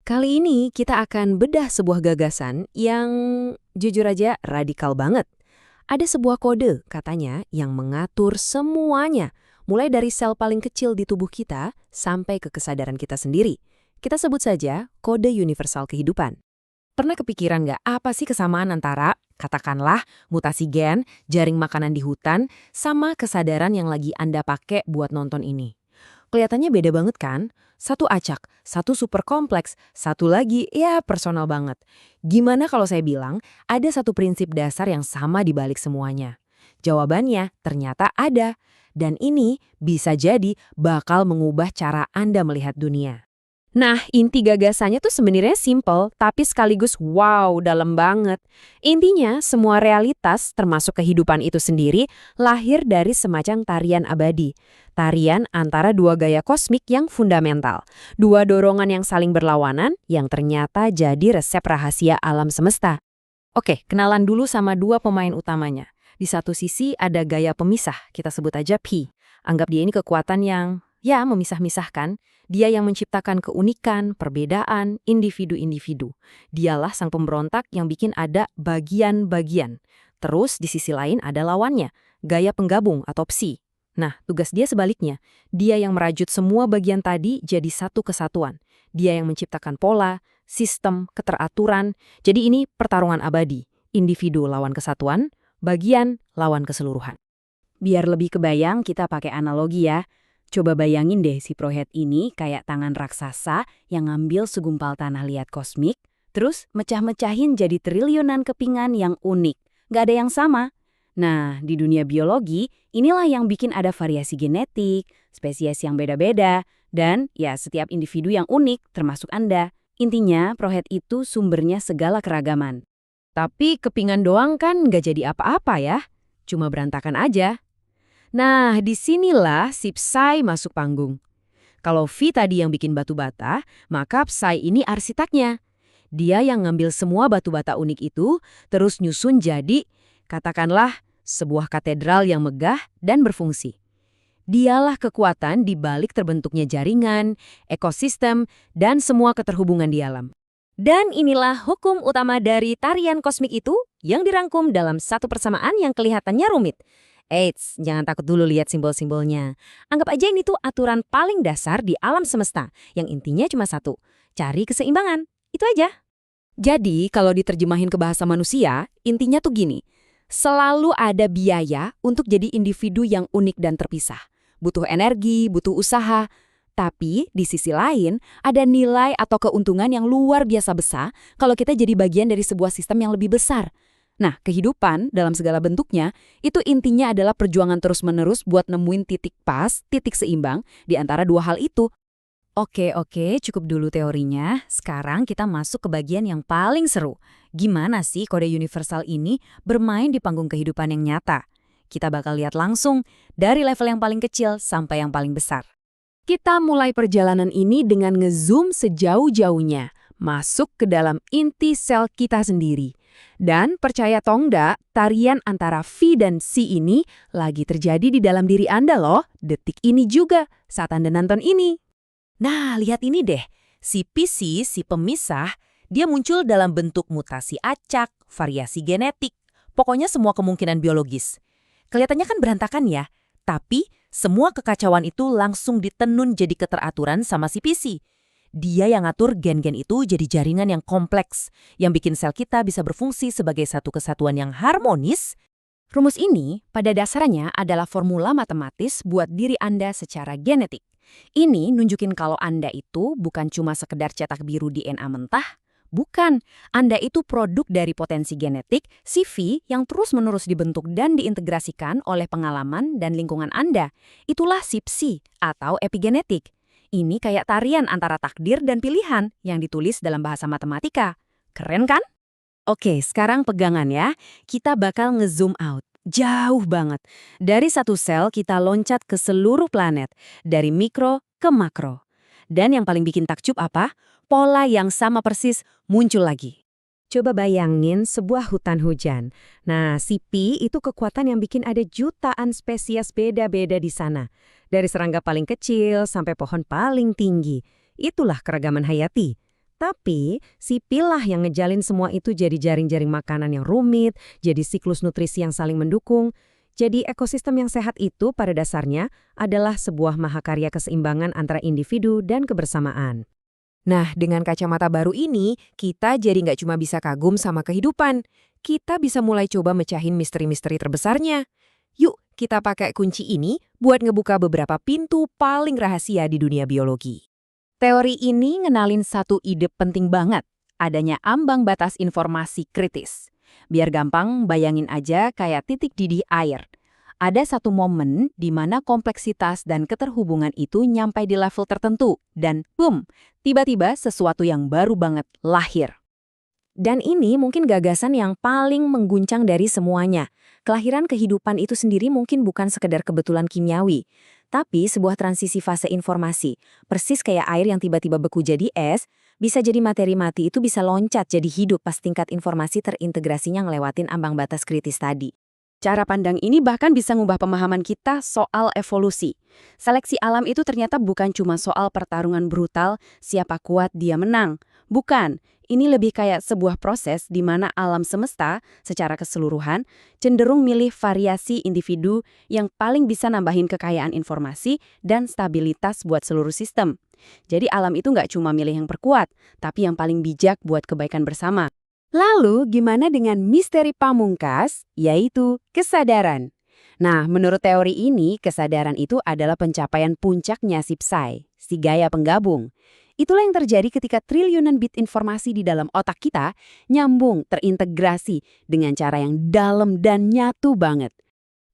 Kali ini kita akan bedah sebuah gagasan yang jujur aja radikal banget. Ada sebuah kode katanya yang mengatur semuanya, mulai dari sel paling kecil di tubuh kita sampai ke kesadaran kita sendiri. Kita sebut saja kode universal kehidupan. Pernah kepikiran nggak apa sih kesamaan antara, katakanlah, mutasi gen, jaring makanan di hutan, sama kesadaran yang lagi Anda pakai buat nonton ini? Kelihatannya beda banget kan? Satu acak, satu super kompleks, satu lagi ya personal banget. Gimana kalau saya bilang ada satu prinsip dasar yang sama di balik semuanya? Jawabannya ternyata ada. Dan ini bisa jadi bakal mengubah cara Anda melihat dunia. Nah, inti gagasannya tuh sebenarnya simple, tapi sekaligus wow, dalam banget. Intinya, semua realitas, termasuk kehidupan itu sendiri, lahir dari semacam tarian abadi. Tarian antara dua gaya kosmik yang fundamental. Dua dorongan yang saling berlawanan, yang ternyata jadi resep rahasia alam semesta. Oke, kenalan dulu sama dua pemain utamanya. Di satu sisi ada gaya pemisah, kita sebut aja Pi. Anggap dia ini kekuatan yang, ya, memisah-misahkan. Dia yang menciptakan keunikan, perbedaan, individu-individu. Dialah sang pemberontak yang bikin ada bagian-bagian. Terus di sisi lain ada lawannya, gaya penggabung atau Psi. Nah, tugas dia sebaliknya. Dia yang merajut semua bagian tadi jadi satu kesatuan. Dia yang menciptakan pola, sistem, keteraturan. Jadi ini pertarungan abadi. Individu lawan kesatuan, bagian lawan keseluruhan. Biar lebih kebayang, kita pakai analogi ya. Coba bayangin deh si Prohet ini kayak tangan raksasa yang ngambil segumpal tanah liat kosmik, terus mecah-mecahin jadi triliunan kepingan yang unik. Nggak ada yang sama. Nah, di dunia biologi, inilah yang bikin ada variasi genetik, spesies yang beda-beda, dan ya setiap individu yang unik, termasuk Anda. Intinya, Prohet itu sumbernya segala keragaman. Tapi kepingan doang kan nggak jadi apa-apa ya. Cuma berantakan aja. Nah, disinilah si Psi masuk panggung. Kalau V tadi yang bikin batu bata, maka Psi ini arsiteknya. Dia yang ngambil semua batu bata unik itu, terus nyusun jadi, katakanlah, sebuah katedral yang megah dan berfungsi. Dialah kekuatan di balik terbentuknya jaringan, ekosistem, dan semua keterhubungan di alam. Dan inilah hukum utama dari tarian kosmik itu yang dirangkum dalam satu persamaan yang kelihatannya rumit. Eits, jangan takut dulu lihat simbol-simbolnya. Anggap aja ini tuh aturan paling dasar di alam semesta, yang intinya cuma satu, cari keseimbangan. Itu aja. Jadi, kalau diterjemahin ke bahasa manusia, intinya tuh gini, selalu ada biaya untuk jadi individu yang unik dan terpisah. Butuh energi, butuh usaha. Tapi, di sisi lain, ada nilai atau keuntungan yang luar biasa besar kalau kita jadi bagian dari sebuah sistem yang lebih besar. Nah, kehidupan dalam segala bentuknya, itu intinya adalah perjuangan terus-menerus buat nemuin titik pas, titik seimbang di antara dua hal itu. Oke, cukup dulu teorinya. Sekarang kita masuk ke bagian yang paling seru. Gimana sih kode universal ini bermain di panggung kehidupan yang nyata? Kita bakal lihat langsung dari level yang paling kecil sampai yang paling besar. Kita mulai perjalanan ini dengan ngezoom sejauh-jauhnya, masuk ke dalam inti sel kita sendiri. Dan percaya atau enggak, tarian antara V dan C ini lagi terjadi di dalam diri Anda loh, detik ini juga, saat Anda nonton ini. Nah, lihat ini deh, si PC, si pemisah, dia muncul dalam bentuk mutasi acak, variasi genetik, pokoknya semua kemungkinan biologis. Kelihatannya kan berantakan ya, tapi semua kekacauan itu langsung ditenun jadi keteraturan sama si PC. Dia yang ngatur gen-gen itu jadi jaringan yang kompleks, yang bikin sel kita bisa berfungsi sebagai satu kesatuan yang harmonis. Rumus ini pada dasarnya adalah formula matematis buat diri Anda secara genetik. Ini nunjukin kalau Anda itu bukan cuma sekedar cetak biru DNA mentah, bukan. Anda itu produk dari potensi genetik, CV yang terus-menerus dibentuk dan diintegrasikan oleh pengalaman dan lingkungan Anda. Itulah si Psi atau epigenetik. Ini kayak tarian antara takdir dan pilihan yang ditulis dalam bahasa matematika. Keren kan? Oke, sekarang pegangan ya. Kita bakal nge-zoom out. Jauh banget. Dari satu sel kita loncat ke seluruh planet. Dari mikro ke makro. Dan yang paling bikin takjub apa? Pola yang sama persis muncul lagi. Coba bayangin sebuah hutan hujan. Nah, si Pi itu kekuatan yang bikin ada jutaan spesies beda-beda di sana. Dari serangga paling kecil sampai pohon paling tinggi. Itulah keragaman hayati. Tapi, si pilah yang ngejalin semua itu jadi jaring-jaring makanan yang rumit, jadi siklus nutrisi yang saling mendukung. Jadi ekosistem yang sehat itu pada dasarnya adalah sebuah mahakarya keseimbangan antara individu dan kebersamaan. Nah, dengan kacamata baru ini, kita jadi nggak cuma bisa kagum sama kehidupan. Kita bisa mulai coba mecahin misteri-misteri terbesarnya. Yuk, kita pakai kunci ini buat ngebuka beberapa pintu paling rahasia di dunia biologi. Teori ini ngenalin satu ide penting banget, adanya ambang batas informasi kritis. Biar gampang, bayangin aja kayak titik didih air. Ada satu momen di mana kompleksitas dan keterhubungan itu nyampai di level tertentu, dan boom, tiba-tiba sesuatu yang baru banget lahir. Dan ini mungkin gagasan yang paling mengguncang dari semuanya. Kelahiran kehidupan itu sendiri mungkin bukan sekedar kebetulan kimiawi, tapi sebuah transisi fase informasi. Persis kayak air yang tiba-tiba beku jadi es, bisa jadi materi mati itu bisa loncat jadi hidup pas tingkat informasi terintegrasinya ngelewatin ambang batas kritis tadi. Cara pandang ini bahkan bisa ngubah pemahaman kita soal evolusi. Seleksi alam itu ternyata bukan cuma soal pertarungan brutal, siapa kuat dia menang. Bukan, ini lebih kayak sebuah proses di mana alam semesta secara keseluruhan cenderung milih variasi individu yang paling bisa nambahin kekayaan informasi dan stabilitas buat seluruh sistem. Jadi alam itu nggak cuma milih yang perkuat, tapi yang paling bijak buat kebaikan bersama. Lalu, gimana dengan misteri pamungkas, yaitu kesadaran? Nah, menurut teori ini, kesadaran itu adalah pencapaian puncaknya si Psi, si gaya penggabung. Itulah yang terjadi ketika triliunan bit informasi di dalam otak kita nyambung, terintegrasi dengan cara yang dalam dan nyatu banget.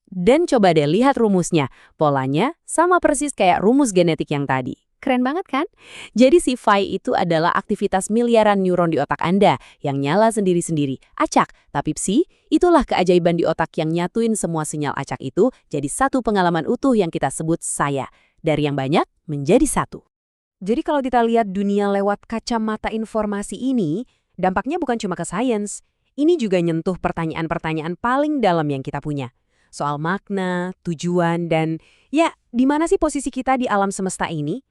Dan coba deh lihat rumusnya, polanya sama persis kayak rumus genetik yang tadi. Keren banget kan? Jadi si Phi itu adalah aktivitas miliaran neuron di otak Anda yang nyala sendiri-sendiri. Acak, tapi Psi, itulah keajaiban di otak yang nyatuin semua sinyal acak itu jadi satu pengalaman utuh yang kita sebut saya. Dari yang banyak menjadi satu. Jadi kalau kita lihat dunia lewat kacamata informasi ini, dampaknya bukan cuma ke sains. Ini juga nyentuh pertanyaan-pertanyaan paling dalam yang kita punya. Soal makna, tujuan, dan ya, di mana sih posisi kita di alam semesta ini?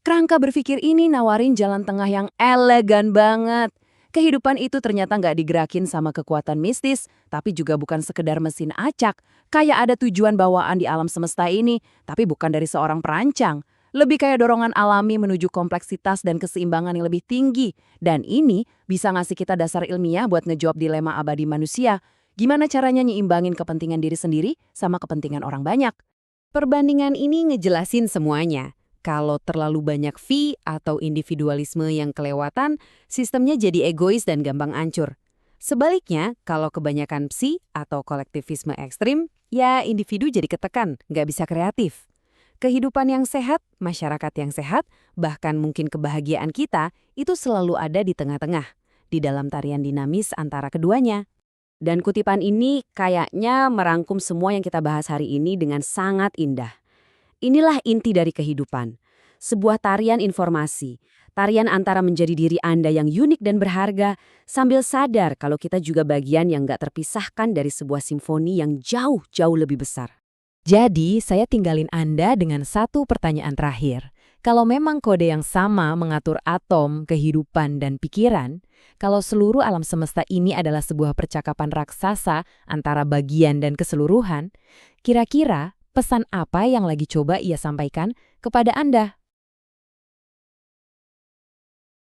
Kerangka berpikir ini nawarin jalan tengah yang elegan banget. Kehidupan itu ternyata nggak digerakin sama kekuatan mistis, tapi juga bukan sekedar mesin acak. Kayak ada tujuan bawaan di alam semesta ini, tapi bukan dari seorang perancang. Lebih kayak dorongan alami menuju kompleksitas dan keseimbangan yang lebih tinggi. Dan ini bisa ngasih kita dasar ilmiah buat ngejawab dilema abadi manusia. Gimana caranya nyiimbangin kepentingan diri sendiri sama kepentingan orang banyak? Perbandingan ini ngejelasin semuanya. Kalau terlalu banyak fee atau individualisme yang kelewatan, sistemnya jadi egois dan gampang hancur. Sebaliknya, kalau kebanyakan psi atau kolektivisme ekstrim, ya individu jadi ketekan, nggak bisa kreatif. Kehidupan yang sehat, masyarakat yang sehat, bahkan mungkin kebahagiaan kita, itu selalu ada di tengah-tengah, di dalam tarian dinamis antara keduanya. Dan kutipan ini kayaknya merangkum semua yang kita bahas hari ini dengan sangat indah. Inilah inti dari kehidupan. Sebuah tarian informasi. Tarian antara menjadi diri Anda yang unik dan berharga, sambil sadar kalau kita juga bagian yang nggak terpisahkan dari sebuah simfoni yang jauh-jauh lebih besar. Jadi, saya tinggalin Anda dengan satu pertanyaan terakhir. Kalau memang kode yang sama mengatur atom, kehidupan, dan pikiran, kalau seluruh alam semesta ini adalah sebuah percakapan raksasa antara bagian dan keseluruhan, kira-kira pesan apa yang lagi coba ia sampaikan kepada Anda?